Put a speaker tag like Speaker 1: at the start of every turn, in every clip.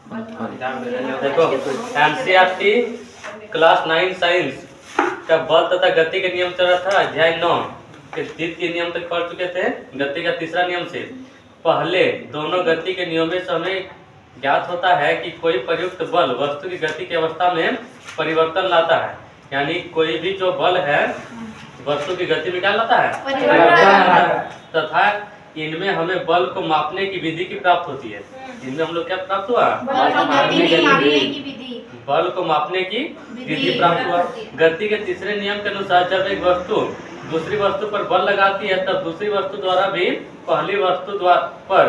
Speaker 1: देखो NCERT class 9 science का बल तथा गति के नियम चल रहा था, अध्याय 9 के द्वितीय नियम तक पढ़ चुके थे। गति का तीसरा नियम से पहले दोनों गति के नियमों से हमें ज्ञात होता है कि कोई प्रयुक्त बल वस्तु की गति की अवस्था में परिवर्तन लाता है। यानी कोई भी जो बल है वस्तु की गति में क्या लाता है, तथा इनमें हमें बल को मापने की विधि की प्राप्त होती है। इनमें हम लोग क्या प्राप्त हुआ, बल को मापने की विधि प्राप्त हुआ। गति के तीसरे नियम के अनुसार जब एक वस्तु दूसरी वस्तु पर बल लगाती है तब दूसरी वस्तु द्वारा भी पहली वस्तु पर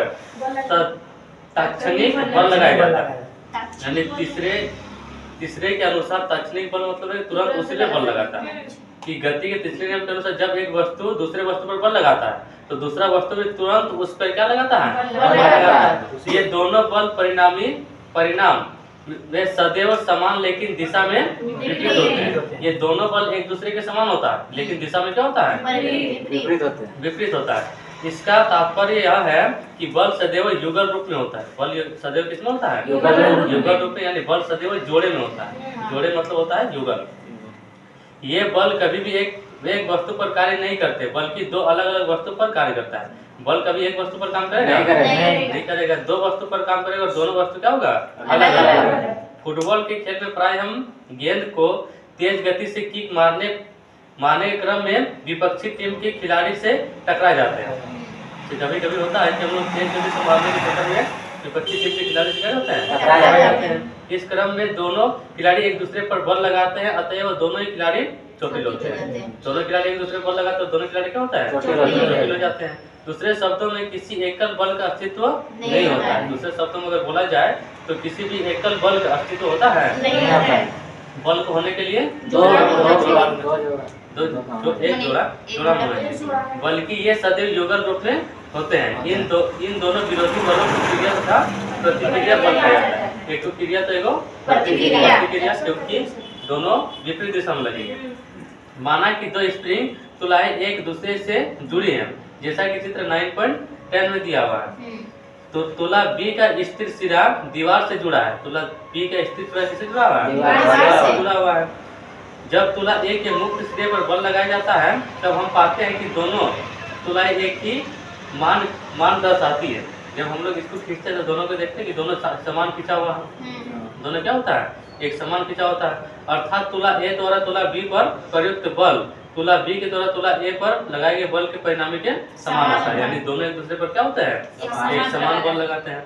Speaker 1: तात्क्षणिक बल लगाया जाता है। यानी तीसरे के अनुसार तात्क्षणिक बल मतलब है तुरंत उसी पे बल लगाता है। कि गति के तीसरे नियम के अनुसार जब एक वस्तु दूसरे वस्तु पर बल लगाता है तो दूसरा वस्तु भी तुरंत उस पर क्या लगाता है, बल लगाता है। ये दोनों बल परिणाम वे सदैव समान लेकिन दिशा में विपरीत होते हैं। ये दोनों बल एक दूसरे के समान होता है लेकिन दिशा में क्या होता है, विपरीत होता है। इसका तात्पर्य यह है कि बल सदैव युगल रूप में होता है। बल सदैव किसमें होता है, युगल रूप में, यानी बल सदैव जोड़े में होता है। जोड़े मतलब होता है युगल। ये बल कभी भी एक वस्तु पर कार्य नहीं करते बल्कि दो अलग अलग वस्तु पर कार्य करता है। बल कभी एक वस्तु पर काम करेगा नहीं करेगा, दो वस्तु पर काम करेगा और दोनों वस्तु क्या होगा, अलग अलग। फुटबॉल के खेल में प्राय हम गेंद को तेज गति से किक मारने के क्रम में विपक्षी टीम के खिलाड़ी से टकरा जाते हैं। कभी कभी होता है कि हम लोग तेज गति से मारने के चक्कर में विपक्षी टीम के खिलाड़ी से क्या होता है, टकरा जाते हैं। इस क्रम में दोनों खिलाड़ी एक दूसरे पर बल लगाते हैं, अतएव दोनों ही खिलाड़ी चोटिल होते हैं। दोनों खिलाड़ी एक दूसरे पर बल लगाते हैं, दोनों खिलाड़ी क्या होता है, चोटिल हो जाते हैं। दूसरे शब्दों में किसी एकल बल का अस्तित्व नहीं होता है। दूसरे शब्दों में अगर बोला जाए तो किसी भी एकल बल का अस्तित्व होता है। बल को होने के लिए दो एक जोड़ा होना चाहिए, बल्कि ये सदैव युगल रूप में होते हैं। इन दोनों विरोधी बलों की क्रिया तथा प्रतिक्रिया बल कहा जाता है। एक तो क्रिया तो एगो प्रतिक्रिया, क्योंकि दोनों विपरीत दिशा में लगेंगे। माना कि दो स्प्रिंग तुलाएं एक दूसरे से जुड़ी हैं, जैसा कि चित्र 9.10 में दिया हुआ है। तो तुला बी का स्थिर सिरा दीवार से जुड़ा है। तुला बी का स्थिर सिरा किससे जुड़ा हुआ है, दीवार से जुड़ा हुआ है। जब तुला ए के मुक्त सिरे पर बल लगाया जाता है तब हम पाते हैं कि दोनों तुलाएं एक ही मान दर्शाती है। जब हम लोग इसको खींचते हैं तो दोनों को देखते हैं कि दोनों समान खींचा हुआ है। दोनों क्या होता है, एक समान खींचा होता है। अर्थात तुला ए द्वारा तुला बी पर प्रयुक्त बल तुला बी के द्वारा तुला ए पर लगाए गए बल के परिणामी के समान होता है। यानी दोनों एक दूसरे पर क्या होता है, एक समान बल लगाते हैं।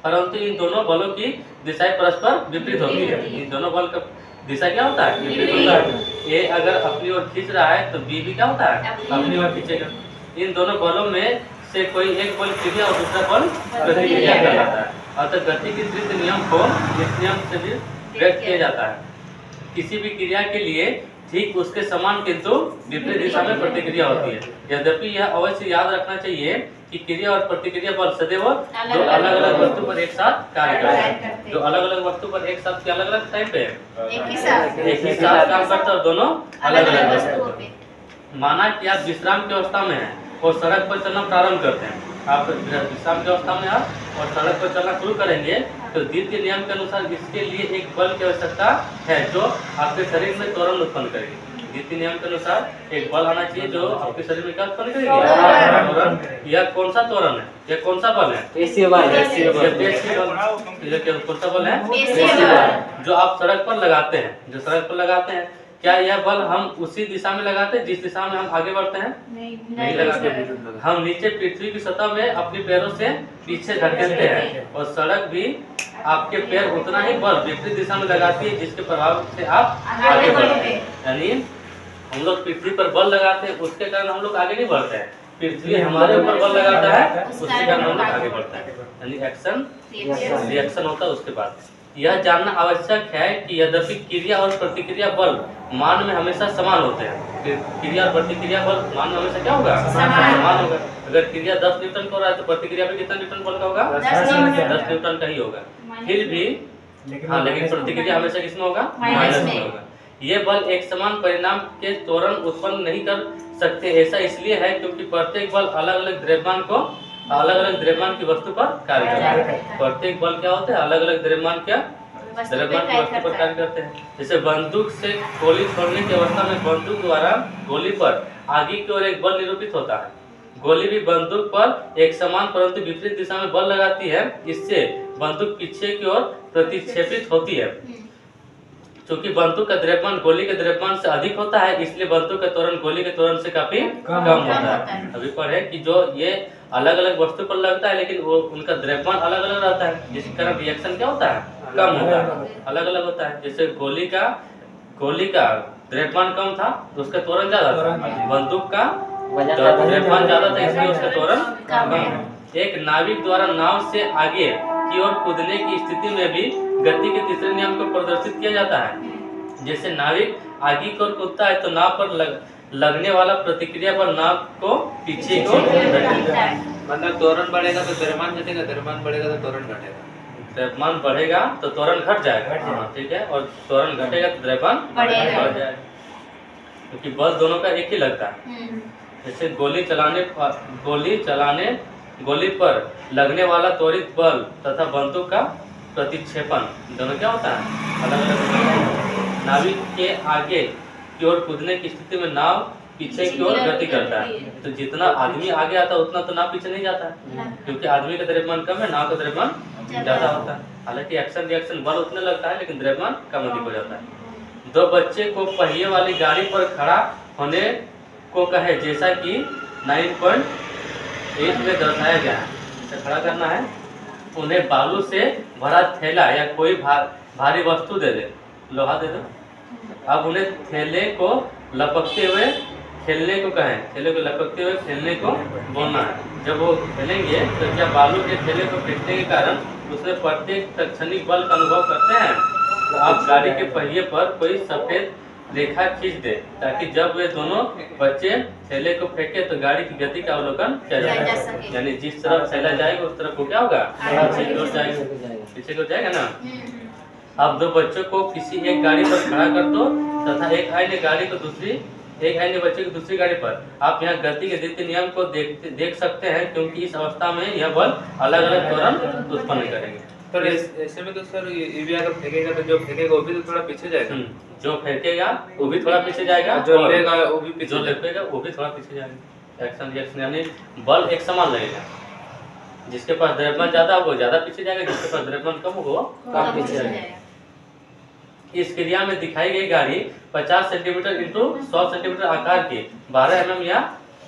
Speaker 1: परंतु इन दोनों बलों की दिशाएं परस्पर विपरीत होती है। इन दोनों बल का दिशा क्या होता है, विपरीत होता है। ए अगर अपनी ओर खींच रहा है तो बी भी क्या होता है, अपनी ओर खींचेगा। इन दोनों बलों में से कोई एक बल क्रिया और दूसरा बल प्रतिक्रिया कहलाता है। अतः गति के तृतीय नियम को इस नियम से भी व्यक्त किया जाता है। किसी भी क्रिया के लिए ठीक उसके समान किंतु विपरीत दिशा में प्रतिक्रिया होती है। यद्यपि यह अवश्य याद रखना चाहिए कि क्रिया और प्रतिक्रिया बल सदैव दो अलग अलग वस्तु पर एक साथ कार्य करते हैं। जो अलग अलग वस्तु पर एक साथ अलग अलग टाइम पे एक ही साथ काम करते हैं और दोनों अलग अलग वस्तु पर। माना कि आप विश्राम की अवस्था में हैं और सड़क पर चलना प्रारंभ करते हैं। आप विश्राम की अवस्था में आप और सड़क पर चलना शुरू करेंगे तो द्वितीय नियम के अनुसार इसके लिए एक बल की आवश्यकता है जो आपके शरीर में त्वरण उत्पन्न करेगी। द्वितीय नियम के अनुसार एक बल आना चाहिए जो आपके शरीर में क्या उत्पन्न करेगी, यह कौन सा त्वरण है, यह कौन सा बल है, पेशीय बल। कौन सा बल है, जो आप सड़क पर लगाते हैं। जो सड़क पर लगाते हैं, क्या यह बल हम उसी दिशा में लगाते हैं जिस दिशा में हम आगे बढ़ते हैं, नहीं लगाते। हम नीचे पृथ्वी की सतह में अपने पैरों से पीछे धकेलते हैं और सड़क भी आपके पैर उतना ही बल विपरीत दिशा में लगाती है जिसके प्रभाव से आप आगे बढ़ते हैं। यानी हम लोग पृथ्वी पर बल लगाते हैं, उसके कारण हम लोग आगे नहीं बढ़ते हैं। पृथ्वी हमारे ऊपर बल लगाता है, उसके कारण हम लोग आगे बढ़ते हैं। यानी एक्शन रिएक्शन होता है। उसके बाद यह जानना आवश्यक है कि यद्यपि क्रिया और प्रतिक्रिया बल मान में हमेशा समान होते हैं। क्रिया और प्रतिक्रिया बल मान में हमेशा क्या होगा, समान होगा। अगर क्रिया 10 न्यूटन का हो रहा है तो प्रतिक्रिया भी कितना न्यूटन बल का होगा, 10 न्यूटन का ही होगा। फिर भी लेकिन प्रतिक्रिया हमेशा किसमें होगा, माइनस में होगा। ये बल एक समान परिणाम के त्वरण उत्पन्न नहीं कर सकते। ऐसा इसलिए है क्योंकि प्रत्येक बल अलग अलग द्रव्यमान को अलग अलग द्रव्यमान की वस्तु पर कार्य करता है। प्रत्येक बल क्या होता है, अलग अलग द्रव्यमान क्या द्रव्यमान की वस्तु पर कार्य करते हैं। जैसे बंदूक से गोली छोड़ने की अवस्था में बंदूक द्वारा गोली पर आगे की ओर एक बल निरूपित होता है। गोली भी बंदूक पर एक समान परंतु विपरीत दिशा में बल लगाती है, इससे बंदूक पीछे की ओर प्रतिक्षेपित होती है। क्योंकि बंदूक का द्रव्यमान गोली के द्रव्यमान से अधिक होता है, इसलिए बंदूक का त्वरण गोली के त्वरण से काफी कम होता है। अभी पढ़े कि जो ये अलग अलग वस्तु पर लगता है लेकिन वो उनका द्रव्यमान अलग अलग रहता है, जिसके कारण रिएक्शन क्या होता है, कम होता है, अलग अलग होता है। जैसे गोली का द्रव्यमान कम था तो उसका त्वरण ज्यादा था, बंदूक का द्रव्यमान ज्यादा था इसलिए उसका त्वरण कम है। एक नाविक द्वारा नाव से आगे की ओर कूदने की स्थिति में भी गति के तीसरे नियम को प्रदर्शित किया जाता है। जैसे नाविक आगे की ओर कूदता है तो नाव पर लगने वाला प्रतिक्रिया पर नाव को पीछे की ओर
Speaker 2: मतलब त्वरण बढ़ेगा तो द्रव्यमान घटेगा, द्रव्यमान बढ़ेगा तो त्वरण घटेगा।
Speaker 1: द्रव्यमान बढ़ेगा तो त्वरण घट जाएगा, ठीक है, और त्वरण घटेगा तो द्रव्यमान बढ़ जाएगा, क्योंकि बल दोनों का एक ही लगता है। जैसे गोली पर लगने वाला त्वरित बल तथा बंदूक का प्रतिक्षेपण दोनों क्या होता है, अलग अलग। नाविक के आगे की ओर कूदने की स्थिति में नाव पीछे की ओर गति करता है, तो जितना आदमी आगे आता है उतना तो नाव पीछे नहीं जाता है, क्योंकि आदमी का द्रव्यमान कम है, नाव का द्रव्यमान ज्यादा होता है। हालांकि एक्शन रिएक्शन बल उतने लगता है लेकिन द्रव्यमान कम अधिक हो जाता है। दो बच्चे को पहिए वाली गाड़ी पर खड़ा होने को कहे, जैसा कि 9.8 में दर्शाया गया है। इसे खड़ा करना है, उन्हें बालू से भरा थैला या कोई भारी वस्तु दे दे, लोहा दे दो। अब उन्हें थैले को लपकते हुए खेलने को कहें, थैले को लपकते हुए खेलने को बोलना है। जब वो खेलेंगे तो क्या बालू के थैले को फेंकने के कारण उसमें प्रत्येक तत्क्षणिक बल का अनुभव करते हैं। तो आप गाड़ी के पहिए पर कोई सफेद रेखा खींच दे, ताकि जब वे दोनों बच्चे थैले को फेंके तो गाड़ी की गति का अवलोकन किया जा सके। यानी जिस तरफ थैला जाएगा उस तरफ को क्या होगा, पीछे की ओर जाएगा ना। अब दो बच्चों को किसी एक गाड़ी पर खड़ा कर दो तथा एक अन्य बच्चे को दूसरी गाड़ी पर। आप यहाँ गति के द्वितीय नियम को देख सकते हैं, क्योंकि इस अवस्था में यह बल अलग अलग त्वरण उत्पन्न करेंगे।
Speaker 2: तो ऐसे में तो सर ये भी अगर फेंकेगा तो जो फेंकेगा वो भी तो थोड़ा पीछे जाएगा,
Speaker 1: जो फेंकेगा वो भी थोड़ा पीछे जाएगा,
Speaker 2: जो लेगा वो भी पीछे,
Speaker 1: जो लेगा वो भी थोड़ा पीछे जाएगा। एक्शन रिएक्शन यानी बल एक समान लगेगा, जिसके पास द्रव्यमान ज्यादा होगा ज्यादा पीछे जाएगा, जिसके पास द्रव्यमान कम होगा कम पीछे जाएगा। इस क्रिया में दिखाई गई गाड़ी 50 सेंटीमीटर इंटू 100 सेंटीमीटर आकार के 12 mm या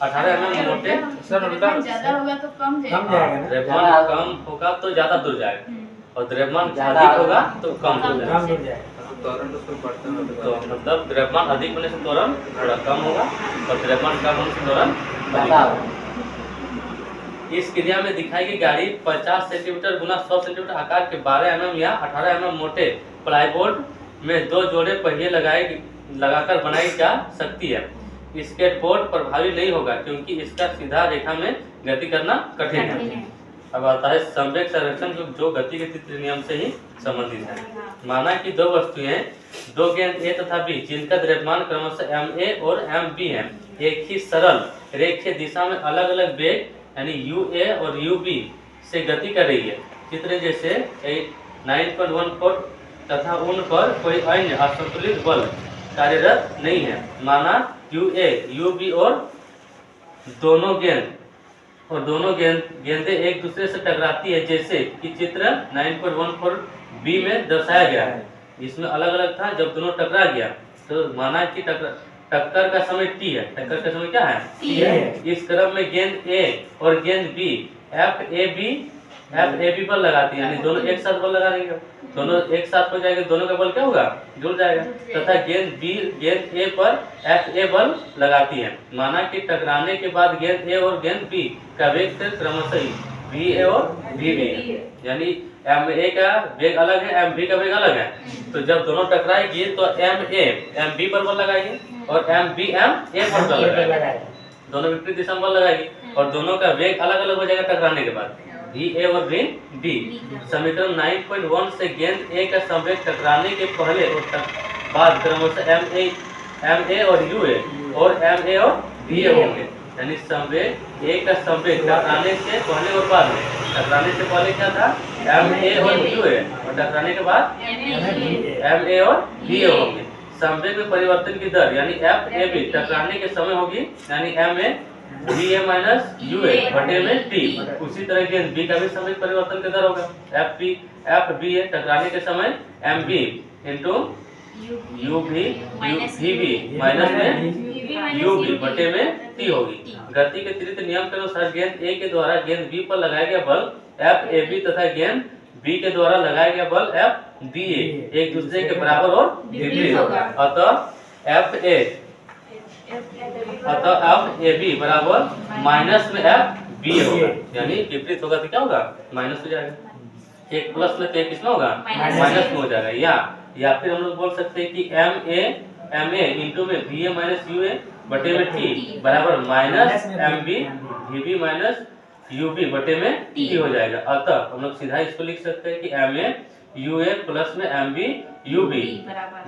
Speaker 1: 18 mm मोटे,
Speaker 3: ज्यादा होगा तो कम जाएगा,
Speaker 1: द्रव्यमान कम होगा तो ज्यादा दूर जाएगा और द्रव्यमान अधिक होगा तो कम दूर जाएगा। तो मतलब द्रव्यमान अधिक होने से त्वरण थोड़ा कम होगा और द्रव्यमान कम होने से त्वरण अधिक होगा। इस क्रिया में दिखाई गई गाड़ी 50 सेंटीमीटर गुना 100 सेंटीमीटर आकार के 12 mm या 18 mm मोटे प्लाईबोर्ड में दो जोड़े पहिए लगाकर बनाई जा सकती है। स्केटबोर्ड प्रभावी नहीं होगा क्योंकि इसका सीधा रेखा में गति करना कठिन है। अब आता है संवेग संरक्षण, जो गति के तृतीय नियम से ही संबंधित है। माना कि दो वस्तुएं, दो गेंद A तथा B, जिनका द्रव्यमान क्रमशः MA और MB है, एक ही सरल रेखीय दिशा में अलग अलग वेग यानी UA और UB से गति कर रही है। चित्र जैसे 9.14 तथा उन पर कोई अन्य असंतुलित बल कार्यरत नहीं है। माना UA, UB और दोनों गेंदें एक दूसरे से टकराती है, जैसे कि चित्र 9.14 B में दर्शाया गया है। इसमें अलग अलग था, जब दोनों टकरा गया तो माना कि टक्कर का समय T है। टक्कर का समय क्या है? T है। इस क्रम में गेंद A और गेंद B FAB बल लगाती है, यानी दोनों एक साथ बल लगा देंगे, दोनों एक साथ हो जाएंगे, दोनों का बल क्या होगा, जुड़ जाएगा। तथा गेंद A पर FA बल लगाती है। माना कि टकराने के बाद गेंद A और गेंद B का वेग क्रमशः VA और VB है, यानी MA का वेग अलग है, MB का वेग अलग है। तो जब दोनों टकराएगी तो MA MB पर बल लगाएगी और MB MA पर बल लगाएगी, दोनों विपरीत दिशा में बल लगाएगी और दोनों का वेग अलग अलग हो जाएगा टकराने के बाद, VA और VB। समीकरण 9.1 से गेंद A का संवेग टकराने के पहले और बाद क्रमशः MA और UA और MA और VA होंगे। यानी संवेग ए का संवेग टकराने से पहले और बाद में, टकराने से पहले क्या था एम ए और यू ए, और टकराने के बाद एम ए और बी ए होंगे। संवेग में परिवर्तन की दर यानी एफ ए बी टकराने के समय होगी यानी M A B A minus U A बटे में टी। उसी तरह गेंद बी का भी संवेग परिवर्तन की दर होगा एफ बी ए टकराने के समय एम बी इंटू यू भी माइनस में यू बी बटे में टी होगी। गति के तृतीय नियम के अनुसार गेंद ए के द्वारा गेंद बी पर लगाया गया बल एफ ए बी तथा गेंद बी के द्वारा लगाया गया बल एफ बी ए एक दूसरे के बराबर और विपरीत होगा। अतः एफ ए बी बराबर माइनस में एफ बी होगा, यानी विपरीत होगा तो क्या होगा माइनस हो जाएगा। एक प्लस में तो एक किसमें होगा माइनस में हो जाएगा। या फिर हम लोग बोल सकते हैं कि एम ए इंटू में B A minus U A बटे में टी बराबर minus M B V B minus U B बटे में टी हो जाएगा। अतः हम लोग सीधा इसको लिख सकते हैं कि M A U A plus में एम बी यू बी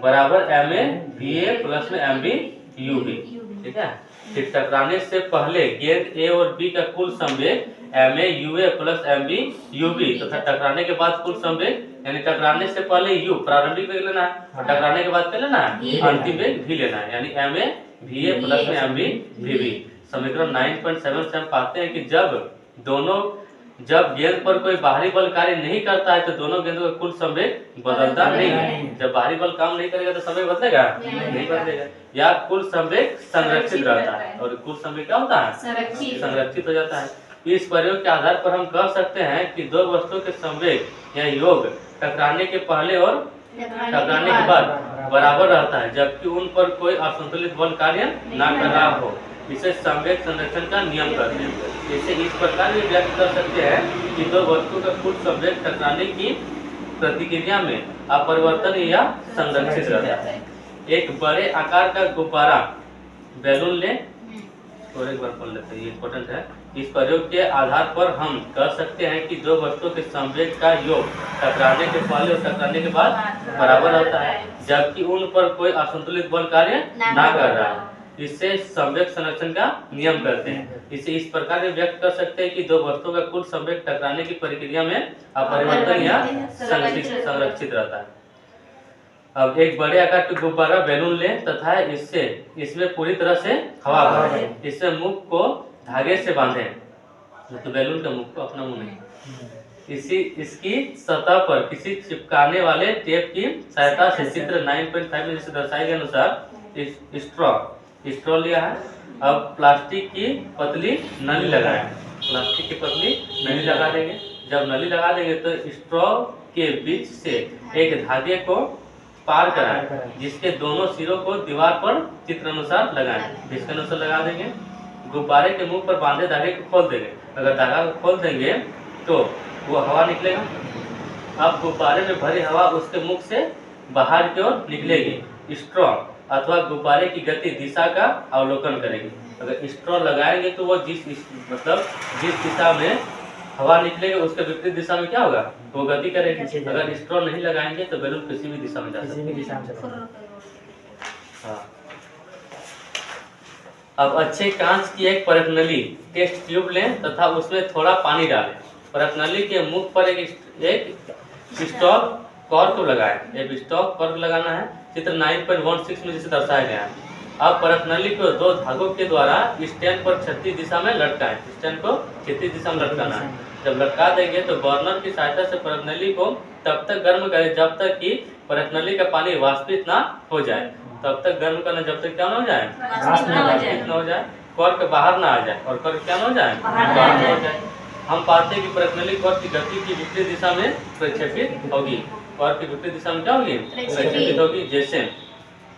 Speaker 1: बराबर M A V A plus में एम बी यू बी। ठीक है, फिर टकराने से पहले गेंद ए और बी का कुल संवेग M A U A plus M B U B तथा टकराने के बाद कुल संवेग यानी टकराने से पहले यू प्रारंभिक वेग लेना है और टकराने के बाद क्या लेना है अंतिम वेग भी लेना है, यानी M A V A plus में एम बी वी बी। समीकरण 9.7 से हम पाते हैं कि जब गेंद पर कोई बाहरी बल कार्य नहीं करता है तो दोनों गेंदों का कुल संवेग बदलता नहीं है। जब बाहरी बल काम नहीं करेगा तो संवेग बदलेगा नहीं बदलेगा, या कुल संवेग संरक्षित रहता है। और कुल संवेग क्या होता है संरक्षित हो जाता है। इस प्रयोग के आधार पर हम कह सकते हैं कि दो वस्तुओं के संवेग या योग टकराने के पहले और टकराने के बाद बराबर रहता है जबकि उन पर कोई असंतुलित बल कार्य न कर रहा हो। इसे संवेग संरक्षण का नियम कहते हैं। इसे इस प्रकार भी व्यक्त कर सकते हैं कि दो वस्तुओं का कुल संवेग टकराने की प्रतिक्रिया में अपरिवर्तन या संरक्षित रहता है। एक बड़े आकार का गुब्बारा बैलून ले और एक बार पढ़ लेते हैं, ये इम्पोर्टेंट है। इस प्रयोग के आधार पर हम कह सकते हैं कि दो वस्तुओं के संवेग का योग टकराने के पहले और टकराने के बाद बराबर रहता है जबकि उन पर कोई असंतुलित बल कार्य ना कर रहा है। इससे संवेग संरक्षण का नियम कहते हैं। इसे इस प्रकार भी व्यक्त कर सकते हैं कि दो वस्तुओं का कुल संवेग टकराने की प्रक्रिया में अपरिवर्तन या संरक्षित रहता है। अब एक बड़े आकार के गुब्बारा बैलून ले तथा इसमें पूरी तरह से हवा भरें। इससे मुख को धागे से बांधे, तो बैलून का मुख को अपना मुंह नहीं, इसकी सतह पर किसी चिपकाने वाले टेप की सहायता से चित्र 9.5 में जैसे दर्शाए गए अनुसार स्ट्रॉ लिया है। अब प्लास्टिक की पतली नली लगाएं। प्लास्टिक की पतली नली लगा देंगे। जब नली लगा देंगे तो स्ट्रॉ के बीच से एक धागे को पार कराएं जिसके दोनों सिरों को दीवार पर चित्र अनुसार लगाएं। जिसके अनुसार लगा देंगे। गुब्बारे के मुंह पर बांधे धागे को खोल देंगे। अगर धागा को खोल देंगे तो वो हवा निकलेगा। अब गुब्बारे में भरी हवा उसके मुख से बाहर की ओर निकलेगी। स्ट्रॉ अथवा गुब्बारे की गति दिशा का अवलोकन करेगी। अगर स्ट्रॉ लगाएंगे तो वो जिस दिशा में हवा निकलेगा उसके विपरीत दिशा में क्या होगा वो गति करेगी। अगर स्ट्रॉ नहीं लगाएंगे तो बैलून किसी भी दिशा में जा सकता है। हाँ। अब अच्छे कांच की एक परख नली टेस्ट ट्यूब लें तथा उसमें थोड़ा पानी डालें। परख नली के मुख पर एक स्टॉप कॉर्क लगाएं। एक स्टॉप कॉर्क लगाना है। चित्र 9.16 में जिसे दर्शाया गया है। अब परख नली को दो धागों के द्वारा स्टैंड पर क्षैतिज दिशा में लटकाएं। स्टैंड को क्षैतिज दिशा में लटकाना है। जब लटका देंगे तो बर्नर की सहायता से परख नली को तब तक गर्म करें जब तक कि परख नली का पानी वाष्पित ना हो जाए। तब तक गर्म करना जब तक क्या ना हो जाए वाष्पित ना हो जाए, कॉर्क बाहर ना आ जाए। और कॉर्क क्या ना हो जाए बाहर ना हो जाए। हम पाते हैं कि परख नली कॉर्क की गति की विपरीत दिशा में प्रक्षेपित होगी। कॉर्क की विपरीत दिशा में क्या होगी प्रक्षेपित होगी। जैसे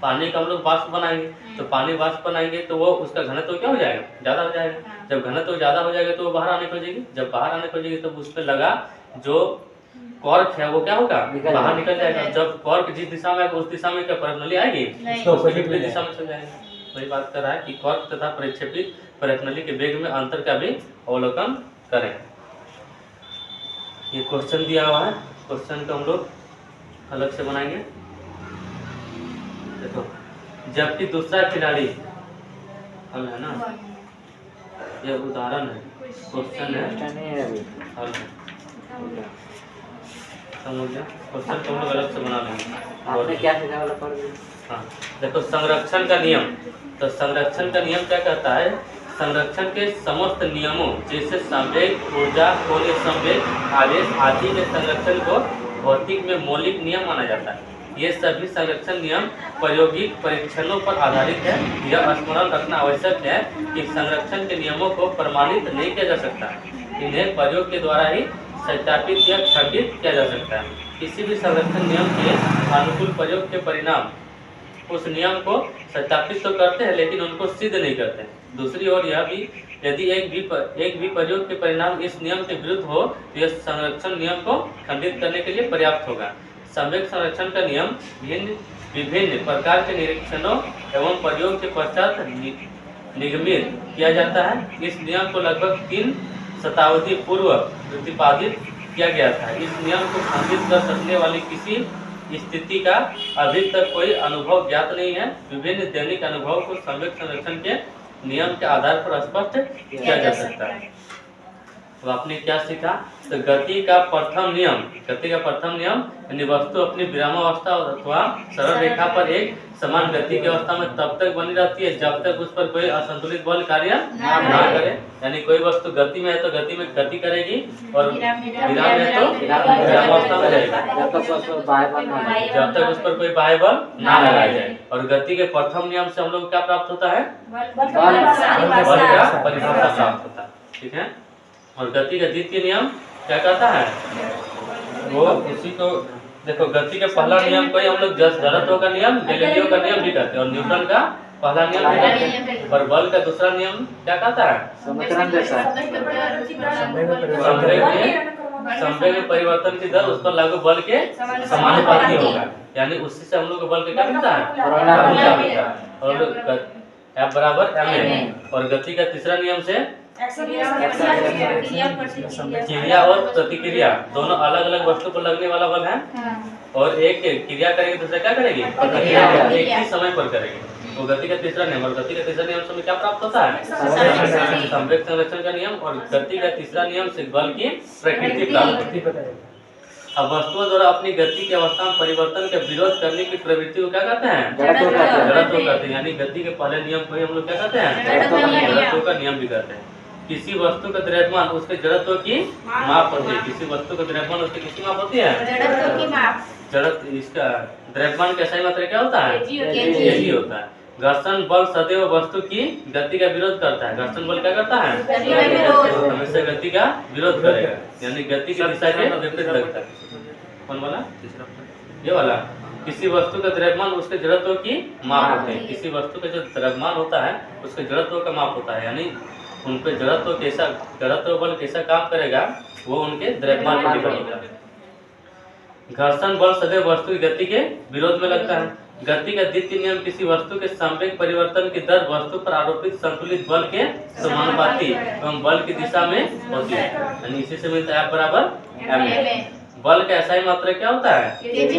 Speaker 1: पानी का हम लोग वाष्प बनाएंगे तो पानी वाष्प बनाएंगे तो वो उसका घनत्व क्या हो जाएगा ज्यादा हो जाएगा। जब घनत्व ज्यादा हो जाएगा तो वो बाहर आने खोजेगी। जब बाहर आने खोजेगी तो उस पर लगा जो कॉर्क है वो क्या होगा बाहर निकल जाएगा। जब कॉर्क जिस दिशा में उस दिशा में क्या परख नली आएगी विपरीत दिशा में चल जाएगी। वही बात कर रहा है कि कॉर्क तथा प्रक्षेपित परख नली के वेग में अंतर का भी अवलोकन करें। ये क्वेश्चन दिया हुआ है। क्वेश्चन को हम लोग अलग से बनाएंगे। देखो, जबकि दूसरा खिलाड़ी हल है ना, ये उदाहरण है, क्वेश्चन है,
Speaker 2: नहीं है अभी।
Speaker 1: हल है। समझ गया? क्वेश्चन को हम लोग अलग से बना लेंगे।
Speaker 2: आपने क्या सीखा वाला पढ़ लिया?
Speaker 1: हाँ, देखो संरक्षण का नियम। तो संरक्षण का नियम क्या कहता है? संरक्षण के समस्त नियमों जैसे संवेग, ऊर्जा, कोणीय संवेग, आवेश आदि के संरक्षण को भौतिक में मौलिक नियम माना जाता है। ये सभी संरक्षण नियम प्रायोगिक परीक्षणों पर आधारित है। यह स्मरण रखना आवश्यक है कि संरक्षण के नियमों को प्रमाणित नहीं किया जा सकता, इन्हें प्रयोग के द्वारा ही सत्यापित या खंडित किया जा सकता है। किसी भी संरक्षण नियम के अनुकूल प्रयोग के परिणाम उस नियम को सत्यापित तो करते हैं लेकिन उनको सिद्ध नहीं करते। दूसरी ओर यह भी, यदि एक भी प्रयोग के परिणाम इस नियम के विरुद्ध हो तो यह संरक्षण नियम को खंडित करने के लिए पर्याप्त होगा। संवेग संरक्षण का नियम विभिन्न प्रकार के निरीक्षणों एवं प्रयोग के पश्चात निगमित किया जाता है। इस नियम को लगभग 3 शताब्दी पूर्व प्रतिपादित किया गया था। इस नियम को खंडित कर सकने वाली किसी स्थिति का अभी तक कोई अनुभव ज्ञात नहीं है। विभिन्न दैनिक अनुभव को संवेग संरक्षण के नियम के आधार पर स्पष्ट किया जा सकता है। तो आपने क्या सीखा? तो गति का प्रथम नियम यानी वस्तु अपनी विरामावस्था अथवा सरल रेखा पर एक समान गति की अवस्था में तब तक बनी रहती है जब तक उस पर कोई असंतुलित बल कार्य ना करे। यानी कोई वस्तु गति में है तो गति में गति करेगी और विराम में तो विरामावस्था में रहेगी
Speaker 2: जब तक
Speaker 1: उस पर कोई बाह्य बल ना लगाया जाए। और गति के प्रथम नियम से हम लोग क्या प्राप्त होता है? बल का परिभाषा प्राप्त होता है। ठीक है। और गति का द्वितीय नियम क्या कहता है? वो उसी को देखो, गति के पहला नियम को ही हम लोग जड़त्व का नियम, गैलीलियो का नियम भी कहते हैं और न्यूटन का पहला नियम भी कहते हैं। और बल का दूसरा नियम क्या कहता है? संवेग में परिवर्तन की दर उस पर लागू बल के समानुपाती होगा। यानी उसी से हम लोग को बल के क्या मिलता है? और F बराबर ma। और गति का तीसरा नियम से क्रिया और प्रतिक्रिया दोनों अलग अलग वस्तु पर लगने वाला बल है। और एक क्रिया करेगी दूसरा क्या करेगी? प्रतिक्रिया एक ही समय पर करेगी। वो गति का तीसरा नियम। और गति का तीसरा नियम से क्या प्राप्त होता है? संवेग संरक्षण का नियम। और गति का तीसरा नियम से बल की प्रकृति प्राप्त होती है। अब वस्तुओं द्वारा अपनी गति की अवस्था में परिवर्तन का विरोध करने की प्रवृत्ति को क्या कहते हैं? जड़त्व कहते हैं। यानी गति के पहले नियम को हम लोग क्या कहते हैं? जड़त्व का नियम भी कहते हैं। किसी वस्तु का द्रव्यमान उसके जड़त्व की माप होती है। किसी वस्तु का द्रव्यमान उसकी किसकी माप होती है?
Speaker 3: जड़त्व की माप।
Speaker 1: जड़त्व इसका द्रव्यमान का सही मात्रा क्या होता है? यही होता है। घर्षण बल सदैव वस्तु की गति का विरोध करता है। घर्षण बल क्या करता है? हमेशा गति का विरोध करेगा। यानी गति की दिशा के विपरीत लगता है। कौन वाला? ये वाला। किसी वस्तु का द्रव्यमान उसके जड़त्व की माप होती है। किसी वस्तु का जो द्रव्यमान होता है उसके जड़त्व का माप होता है। यानी उनके जड़त्व बल कैसा काम करेगा वो उनके द्रव्यमान पर निर्भर होता है। घर्षण बल सदैव वस्तु की गति के विरोध में लगता है। गति का द्वितीय नियम किसी वस्तु के संवेग परिवर्तन की दर वस्तु पर आरोपित संतुलित बल के समानुपाती एवं बल की दिशा में होती है। यानी इसी से मिलता है F बराबर ma। बल का SI मात्रा क्या होता है? kg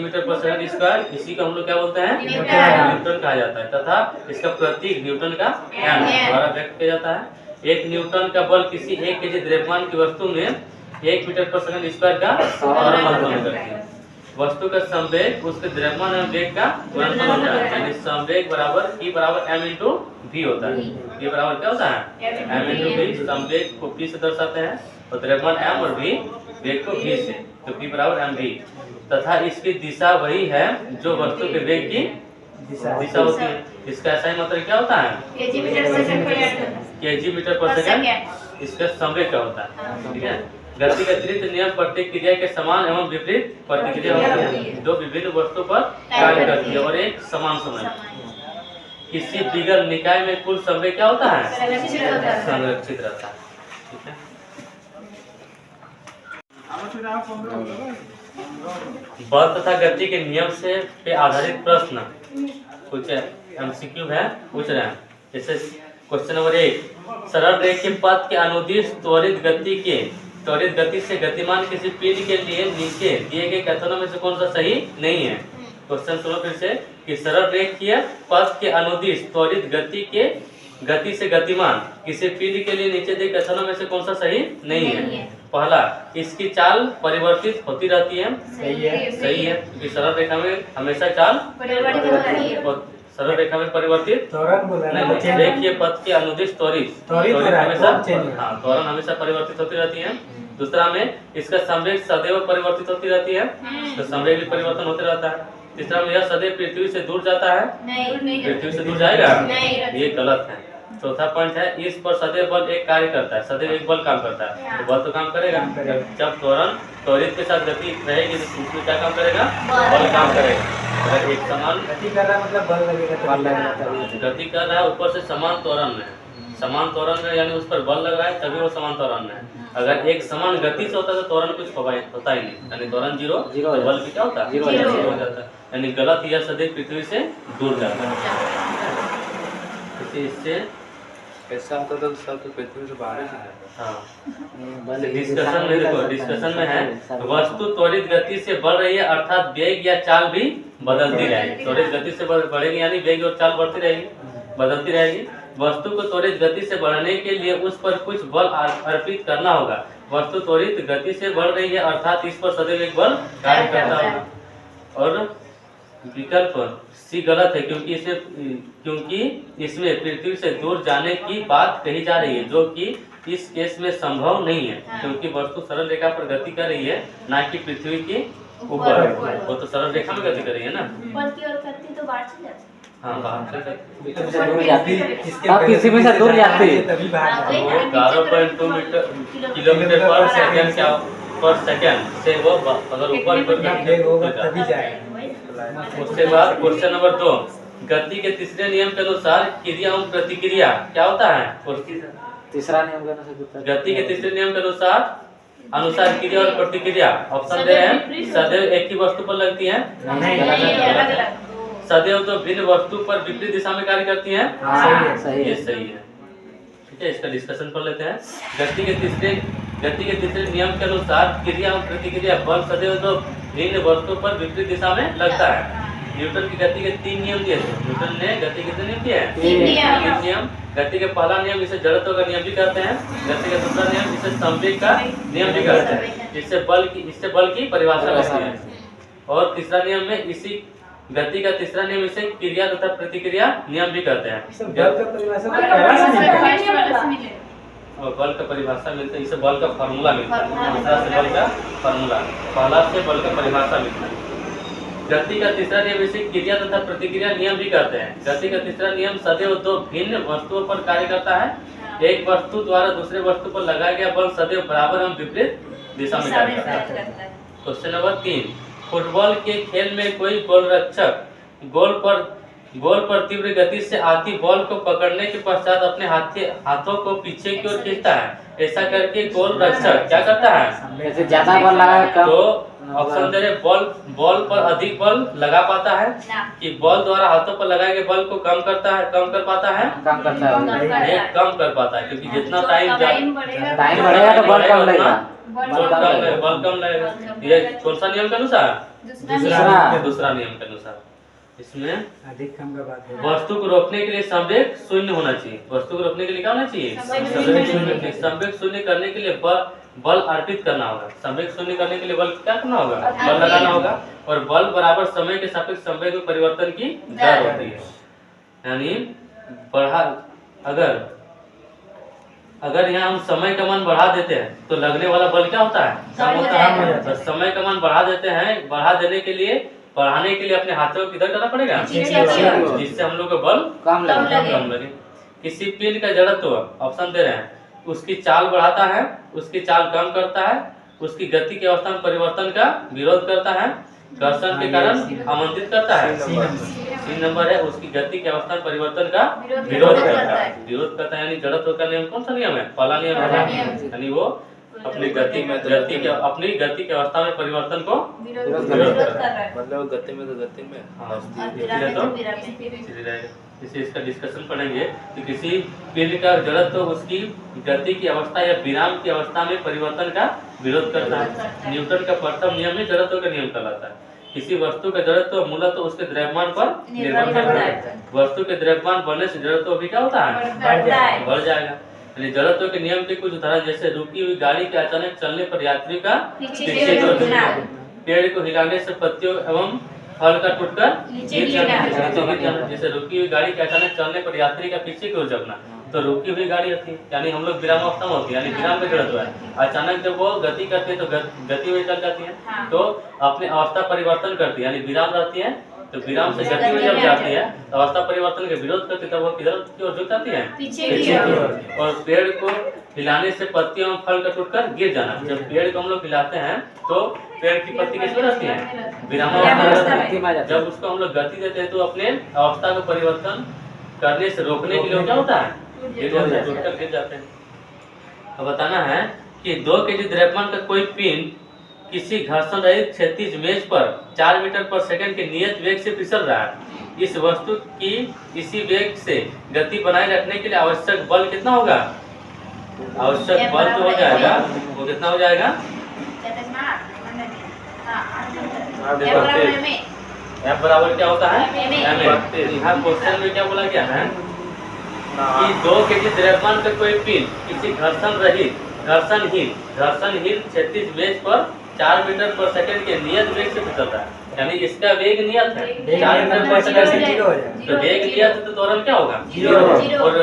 Speaker 1: मीटर पर सेकंड स्क्वायर। इसी को हम लोग क्या बोलते हैं? न्यूटन कहा जाता है। तथा इसका प्रतीक न्यूटन का m द्वारा व्यक्त किया जाता है। एक न्यूटन का बल किसी 1 kg द्रव्यमान की वस्तु में 1 मीटर पर सेकंड स्क्वायर का त्वरण उत्पन्न करती है। वस्तु का संवेग उसके द्रव्यमान एवं वेग का गुणनफल होता है। यानी संवेग बराबर E बराबर m इंटू v होता है। E बराबर क्या होता है? m into v। संवेग को p से दर्शाते हैं और द्रव्यमान m और v वेग को v से। तो p बराबर mv। तथा इसकी दिशा वही है जो वस्तु के वेग की दिशा होती है। इसका SI मात्रा क्या होता है?
Speaker 3: kg मीटर पर सेकंड।
Speaker 1: इसका संवेग क्या होता है? ठीक है। गति का तृतीय नियम प्रतिक्रिया के समान एवं विपरीत प्रतिक्रिया होती है जो विभिन्न वस्तु पर कार्य करती है और एक समान समय। किसी विगल निकाय में कुल संवेग क्या होता है? संरक्षित रहता है। ठीक है। बल तथा गति के नियम से पे आधारित प्रश्न कुछ MCQ है, पूछ रहे हैं। जैसे क्वेश्चन नंबर 1, सरल रेखीय पथ के अनुदिश त्वरित गति से गतिमान किसी पिंड के लिए नीचे दिए गए कथनों में से कौन सा सही नहीं है? क्वेश्चन सुनो फिर से कि सरल रेखीय पथ के अनुदिश त्वरित गति के गति से गतिमान किसी पिंड के लिए नीचे दिए कथनों में से कौन सा सही नहीं है? पहला, इसकी चाल परिवर्तित होती रहती है। सही है, क्योंकि सरल रेखा में हमेशा चाल सरल रेखा में परिवर्तित नहीं। रेखीय पथ के अनुदिश त्वरित हमेशा त्वरण हमेशा परिवर्तित होती रहती है। दूसरा में इसका संवेग सदैव परिवर्तित होती रहती है, तो संवेग भी परिवर्तन होते रहता है। तीसरा में यह सदैव पृथ्वी से दूर जाता है, पृथ्वी से दूर जाएगा, ये गलत है। चौथा पॉइंट है, इस पर सदैव बल एक कार्य करता है, सदैव एक बल काम करता है, तो बल तो काम करेगा। जब त्वरित के साथ गति रहेगी तो उसमें क्या काम करेगा? बल काम करेगा। अगर एक समान
Speaker 4: गति कर रहा मतलब बल लगेगा,
Speaker 1: गति कर रहा है ऊपर से समान त्वरण में, समान त्वरण में यानी उस पर बल लग रहा है तभी वो समान त्वरण में है। अगर एक समान गति से होता है तो त्वरण कुछ होता ही नहीं, यानी त्वरण जीरो, तो बल भी क्या होता है? जीरो हो जाता है। यानी गलत, यह सदैव पृथ्वी से दूर जाता है। इससे
Speaker 2: ऐसा होता तो सब तो पृथ्वी से बाहर ही जाता।
Speaker 1: हाँ, डिस्कशन में देखो, डिस्कशन में है वस्तु त्वरित गति से बढ़ रही है अर्थात वेग या चाल भी बदलती रहेगी। त्वरित गति से बढ़ेगी यानी वेग और चाल बढ़ती रहेगी, बदलती रहेगी। वस्तु को त्वरित गति से बढ़ने के लिए उस पर कुछ बल अर्पित करना होगा। वस्तु त्वरित गति से बढ़ रही है अर्थात इस पर सदैव एक बल कार्य करता होगा। और विकल्प सी गलत है, क्योंकि इसमें पृथ्वी से दूर जाने की बात कही जा रही है, जो कि इस केस में संभव नहीं है, क्योंकि वस्तु सरल रेखा पर गति कर रही है, ना कि पृथ्वी के ऊपर। वो तो सरल रेखा में गति कर रही है ना। हाँ, बाहर
Speaker 4: किसी में से दूर जाती है तभी बाहर
Speaker 1: 11.2 किलोमीटर पर सेकंड से वो अगर ऊपर
Speaker 4: होगा तभी जाएगा।
Speaker 1: उसके बाद क्वेश्चन नंबर 2, गति के तीसरे नियम के अनुसार क्रिया और प्रतिक्रिया क्या होता है?
Speaker 4: तीसरा नियम के अनुसार
Speaker 1: गति के तीसरे नियम के अनुसार क्रिया और प्रतिक्रिया ऑप्शन दे रहे हैं। सदैव एक ही वस्तु पर लगती है, सदैव तो भिन्न वस्तु पर विपरीत दिशा में कार्य करती है। ये सही है। ठीक है, इसका डिस्कशन कर लेते हैं। गति के तीसरे नियम के अनुसार क्रिया और प्रतिक्रिया बल सदैव तो भिन्न वस्तु पर विपरीत दिशा में लगता है। न्यूटन की गति के 3 नियम दिए थे। न्यूटन ने गति के कितने नियम दिए हैं? 3 नियम। गति के पहला नियम इसे जड़त्व का नियम भी कहते हैं। गति का दूसरा नियम इसे संवेग का नियम भी कहते हैं। इससे बल की परिभाषा होती है। और तीसरा नियम में इसी गति का तीसरा नियम इसे क्रिया तथा प्रतिक्रिया नियम भी कहते हैं। और बल का परिभाषा मिलता है, इसे बल का फार्मूला मिलता है। दूसरा से बल का फार्मूला, पहला से बल का परिभाषा मिलता है। गति का तीसरा नियम इसे क्रिया तथा प्रतिक्रिया नियम भी कहते हैं। गति का तीसरा नियम सदैव दो भिन्न वस्तुओं पर कार्य करता है। एक वस्तु द्वारा दूसरे वस्तु पर लगाया गया बल सदैव बराबर एवं विपरीत दिशा में कार्य करता है। क्वेश्चन नंबर 3, फुटबॉल के खेल में कोई गोलरक्षक गोल पर तीव्र गति से आती बॉल को पकड़ने के पश्चात अपने हाथों को पीछे की ओर खींचता है। ऐसा करके गोल रक्षक क्या करता है?
Speaker 4: ज्यादा बल लगा
Speaker 1: तो ऑप्शन दे रहे, बॉल पर अधिक बल लगा पाता है कि बॉल द्वारा हाथों पर लगाए गए बल को कम कर पाता है।
Speaker 4: कम
Speaker 1: कर पाता है, क्योंकि जितना टाइम
Speaker 4: बढ़ेगा तो बल कम लगेगा।
Speaker 1: बल कम लगेगा। ये कौन सा नियम के अनुसार? दूसरा नियम के अनुसार। इसमें
Speaker 4: अधिक कम का बात है।
Speaker 1: वस्तु को रोकने के लिए संवेग शून्य होना चाहिए। वस्तु को रोकने के लिए क्या होना चाहिए? संवेग शून्य करने के लिए बल अर्पित करना होगा। संवेग शून्य करने के लिए बल क्या करना होगा? बल लगाना होगा। और बल बराबर समय के सापेक्ष संवेग में परिवर्तन की दर होती है। यानी अगर यहाँ हम समय का मान बढ़ा देते हैं तो लगने वाला बल क्या होता है? कम होता है। तो समय का मान बढ़ा देते हैं, बढ़ाने के लिए अपने हाथों को किधर करना पड़ेगा? जिससे हम लोग को बल कम लगे। किसी पिंड का जड़त्व ऑप्शन दे रहे हैं, उसकी चाल बढ़ाता है, उसकी चाल कम करता है, उसकी गति की अवस्था में परिवर्तन का विरोध करता है, घर्षण के कारण आमंत्रित करता है। 3 नंबर है, उसकी गति की अवस्था में परिवर्तन का विरोध करता है। यानी जड़त्व का नियम कौन सा नियम है? पहला नियम है। यानी वो अपनी गति की अवस्था में परिवर्तन को विरोध करता है।
Speaker 2: मतलब गति में तो गति में
Speaker 1: इसे इसका डिस्कशन पढ़ेंगे कि किसी पिंड का जड़त्व उसकी गति की अवस्था या विराम की अवस्था में परिवर्तन का विरोध करता है। न्यूटन का प्रथम नियम में जड़त्व का नियम कहलाता है। किसी वस्तु का जड़त्व तो मूलतः तो उसके द्रव्यमान पर निर्भर करता है। वस्तु के द्रव्यमान बढ़ने से जड़त्व भी क्या होता है? बढ़ जाएगा। यानी जड़त्व के नियम के कुछ उदाहरण जैसे रुकी हुई गाड़ी के अचानक चलने पर यात्री का
Speaker 3: पीछे
Speaker 1: पीछे
Speaker 3: की
Speaker 1: की
Speaker 3: ओर
Speaker 1: ओर
Speaker 3: झुकना।
Speaker 1: पेड़ को हिलाने से पत्तियों एवं फल का टूटकर
Speaker 3: नीचे
Speaker 1: गिर जाना।
Speaker 3: गिरना।
Speaker 1: नीचे गिर जाना। जैसे रुकी हुई गाड़ी के अचानक चलने पर यात्री का पीछे की ओर झुकना, तो रुकी हुई गाड़ी होती है, यानी हम लोग विरामावस्था में होती है, यानी विराम में जड़त्व है। अचानक जब वो गति करते हैं तो गति में चल जाती है,
Speaker 3: हाँ।
Speaker 1: तो अपने अवस्था परिवर्तन करती है, यानी विराम रहती है, तो विराम से गति में जब जाती है तो अवस्था परिवर्तन के विरोध करती है, तब वो किधर की ओर झुक जाती है?
Speaker 3: पीछे की ओर।
Speaker 1: और पेड़ को हिलाने से पत्तियों एवं फल का टूटकर गिर जाना। जब पेड़ को हम लोग हिलाते हैं तो पेड़ की पत्ती किसमें रहती है? विरामावस्था में। जब उसको हम लोग गति देते हैं तो अपने अवस्था को परिवर्तन करने से रोकने के लिए क्या होता है? गिर जाते हैं, टूटकर गिर जाते हैं। अब बताना है कि 2 केजी द्रव्यमान का कोई पिंड किसी घर्षण रहित क्षैतिज मेज पर 4 मीटर पर सेकंड के नियत वेग से फिसल रहा है। इस वस्तु की इसी वेग से गति बनाए रखने के लिए आवश्यक बल कितना होगा? आवश्यक बल जो हो जाएगा वो कितना हो जाएगा? देखो F बराबर क्या होता है?
Speaker 3: Ma।
Speaker 1: यहाँ क्वेश्चन में क्या बोला गया है कि 2 केजी द्रव्यमान का कोई पिंड किसी घर्षणहीन क्षैतिज मेज पर 4 मीटर पर सेकंड के नियत वेग से फिसलता है, यानी इसका वेग नियत है 4 मीटर पर सेकंड। तो वेग नियत है तो त्वरण क्या होगा? 0। और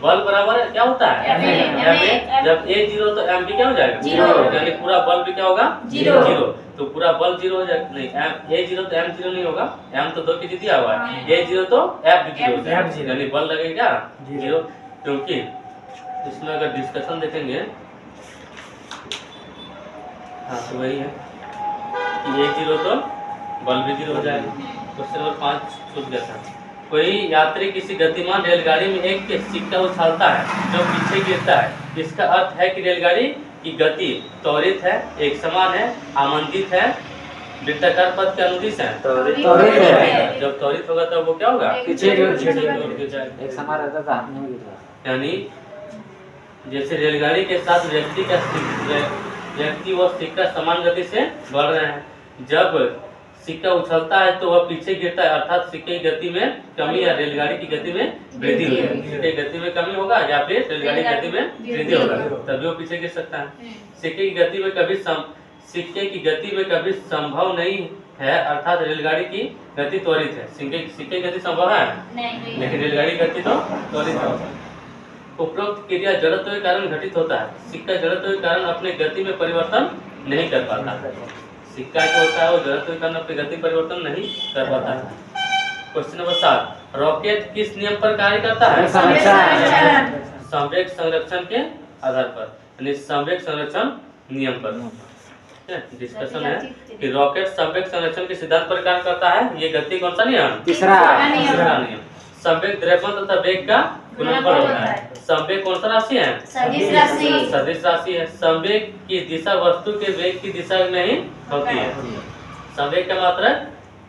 Speaker 1: बल बराबर क्या होता है?
Speaker 3: Ma।
Speaker 1: जब A 0 तो M भी क्या हो जाएगा?
Speaker 3: 0।
Speaker 1: यानी पूरा बल भी क्या होगा?
Speaker 3: 0।
Speaker 1: तो पूरा बल 0 हो जाएगा। नहीं, A 0 तो M 0 नहीं होगा, M तो 2 केजी दिया हुआ है, A 0 तो F भी 0 हो जाएगा, यानी बल लगेगा 0। क्योंकि इसमें अगर डिस्कशन देखेंगे, हाँ तो वही है कि A 0 तो बल भी 0 हो जाएगा। क्वेश्चन नंबर 5 छूट गया था। कोई यात्री किसी गतिमान रेलगाड़ी में एक सिक्का उछालता है जो पीछे गिरता है। इसका अर्थ है कि रेलगाड़ी की गति त्वरित है, एक समान है, आमंदित है, वृत्ताकार पथ के अनुदिश है।
Speaker 4: त्वरित है।
Speaker 1: जब त्वरित होगा तब वो क्या होगा?
Speaker 4: पीछे की ओर
Speaker 1: पीछे की ओर गिर जाएगा।
Speaker 4: एक समान रहता था, हाथ में गिर रहा।
Speaker 1: यानी जैसे रेलगाड़ी के साथ व्यक्ति व सिक्का समान गति से बढ़ रहे हैं। जब सिक्का उछलता है तो वह पीछे गिरता है, अर्थात सिक्के की गति में कमी या रेलगाड़ी की गति में वृद्धि होगी। सिक्के की गति में कमी होगा या फिर रेलगाड़ी की गति में वृद्धि होगा, तभी वो पीछे गिर सकता है। सिक्के की गति में कभी संभव नहीं है, अर्थात रेलगाड़ी की गति त्वरित है। सिक्के की गति संभव है लेकिन रेलगाड़ी की गति तो त्वरित है। उपरोक्त क्रिया जड़त्व के कारण घटित होता है। सिक्का जड़त्व के कारण अपने गति में परिवर्तन नहीं कर पाता। सिक्का जो होता है वो जड़त्व के कारण अपनी गति परिवर्तन नहीं कर पाता है। क्वेश्चन नंबर 7, रॉकेट किस नियम पर कार्य करता है? संवेग संरक्षण के आधार पर, यानी संवेग संरक्षण नियम पर डिस्कशन है कि रॉकेट संवेग संरक्षण के सिद्धांत पर कार्य करता है। ये गति कौन सा नियम?
Speaker 4: तीसरा
Speaker 1: नियम। संवेग द्रव्यमान तथा वेग का गुणनफल होता है। संवेग कौन सा राशि है? सदिश राशि है। संवेग की दिशा वस्तु के वेग की दिशा नहीं होती है। संवेग का मात्रा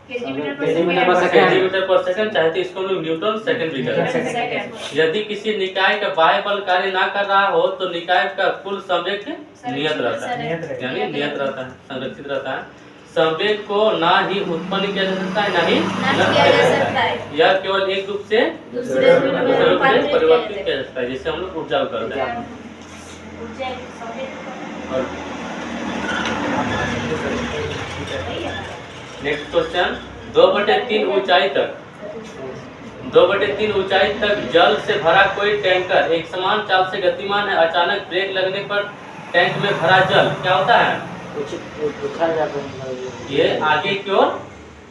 Speaker 1: सेंटीमीटर पर सेकंड, चाहे तो इसको हम लोग न्यूटन सेकंड भी कहते हैं। यदि किसी निकाय का बाह्य बल कार्य ना कर रहा हो तो निकाय का कुल संवेग नियत रहता है, यानी नियत रहता है, संरक्षित रहता है। संवेग को ना ही उत्पन्न किया जा सकता है ना ही नष्ट किया जा सकता है। यह केवल एक रूप से दूसरे रूप में परिवर्तित किया जा सकता है, जैसे हम लोग ऊर्जा को करते हैं। और नेक्स्ट क्वेश्चन, 2/3 ऊंचाई तक जल से भरा कोई टैंकर एक समान चाल से गतिमान है। अचानक ब्रेक लगने पर टैंक में भरा जल क्या होता है?
Speaker 4: उछल जाता है।
Speaker 1: ये आगे की ओर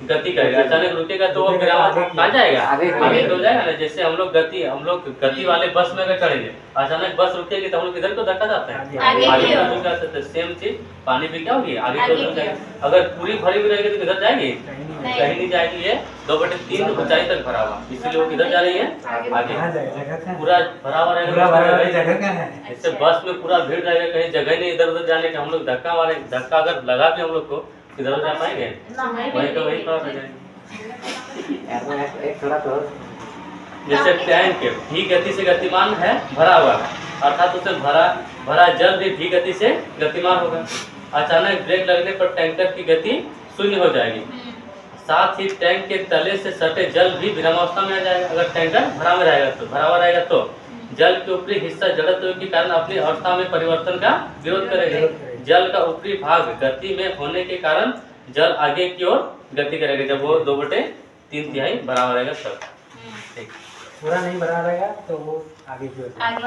Speaker 1: गति करेगा। अचानक रुकेगा तो वो कहाँ जाएगा? आगे तो जाएगा ना। जैसे हम लोग गति वाले बस में अगर चढ़ेंगे, अचानक बस रुकेगी तो हम लोग इधर को धक्का जाते हैं, आगे की ओर जा सकते हैं। सेम चीज पानी भी क्या होगी? आगे की ओर जाएगी। अगर पूरी भरी हुई रहेगी तो किधर जाएगी? कहीं नहीं जाएगी। ये 2/3 ऊंचाई तक भरा हुआ, इसीलिए वो किधर जा रही है? आगे। पूरा भरा हुआ रहेगा, इससे बस में पूरा भीड़ रहेगा, कहीं जगह नहीं इधर उधर जाने का। हम लोग धक्का अगर लगा भी हम लोग को, किधर जा पाएंगे? वही का वही खड़ा रह जाएंगे।
Speaker 4: एक थोड़ा तो
Speaker 1: जैसे टैंक भी गति से गतिमान है, भरा हुआ, अर्थात उसमें भरा जल भी गति से गतिमान होगा। अचानक ब्रेक लगने पर टैंकर की गति शून्य हो जाएगी। साथ ही टैंक के तले से सटे जल भी विरामावस्था में आ जाएगा। अगर टैंकर भरा में रहेगा तो, भरा हुआ रहेगा तो जल के ऊपरी हिस्सा जड़त्व के कारण अपनी अवस्था में परिवर्तन का विरोध करेगा। जल का ऊपरी भाग गति में होने के कारण जल आगे की ओर गति करेगा, जब वो 2/3 भरा हुआ रहेगा तब। ठीक,
Speaker 5: पूरा नहीं भरा रहेगा तो वो आगे की ओर
Speaker 3: आगे